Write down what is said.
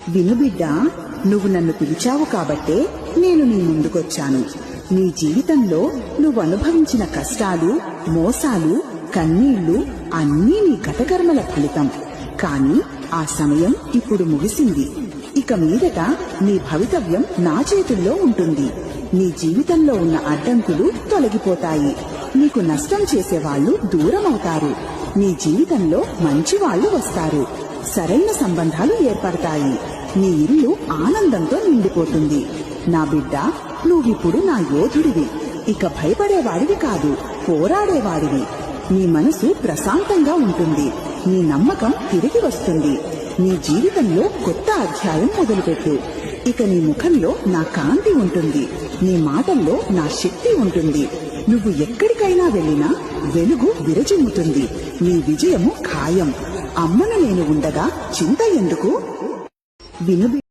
విను బిడ్డా, నువ్వు నన్ను పిలిచావు కాబట్టే నేను నీ ముందుకొచ్చాను. నీ జీవితంలో నువ్వు అనుభవించిన కష్టాలు, మోసాలు, కన్నీళ్లు అన్నీ నీ గతకర్మల ఫలితం. కాని ఆ సమయం ఇప్పుడు ముగిసింది. ఇక మీదట నీ భవితవ్యం నా చేతుల్లో ఉంటుంది. నీ జీవితంలో ఉన్న అడ్డంకులు తొలగిపోతాయి. నీకు నష్టం చేసేవాళ్లు దూరమవుతారు. నీ జీవితంలో మంచివాళ్లు వస్తారు. సరైన సంబంధాలు ఏర్పడతాయి. నీ ఇల్లు ఆనందంతో నిండిపోతుంది. నా బిడ్డ, నువ్విప్పుడు నా యోధుడివి. ఇక భయపడేవాడివి కాదు, పోరాడేవాడివి. నీ మనసు ప్రశాంతంగా ఉంటుంది. నీ నమ్మకం తిరిగి వస్తుంది. నీ జీవితంలో కొత్త అధ్యాయం మొదలుపెట్టు. ఇక నీ ముఖంలో నా కాంతి ఉంటుంది. నీ మాటల్లో నా శక్తి ఉంటుంది. నువ్వు ఎక్కడికైనా వెళ్ళినా వెలుగు విరజిమ్ముతుంది. నీ విజయము ఖాయం. అమ్మను నేను ఉండగా చింత ఎందుకు? విను.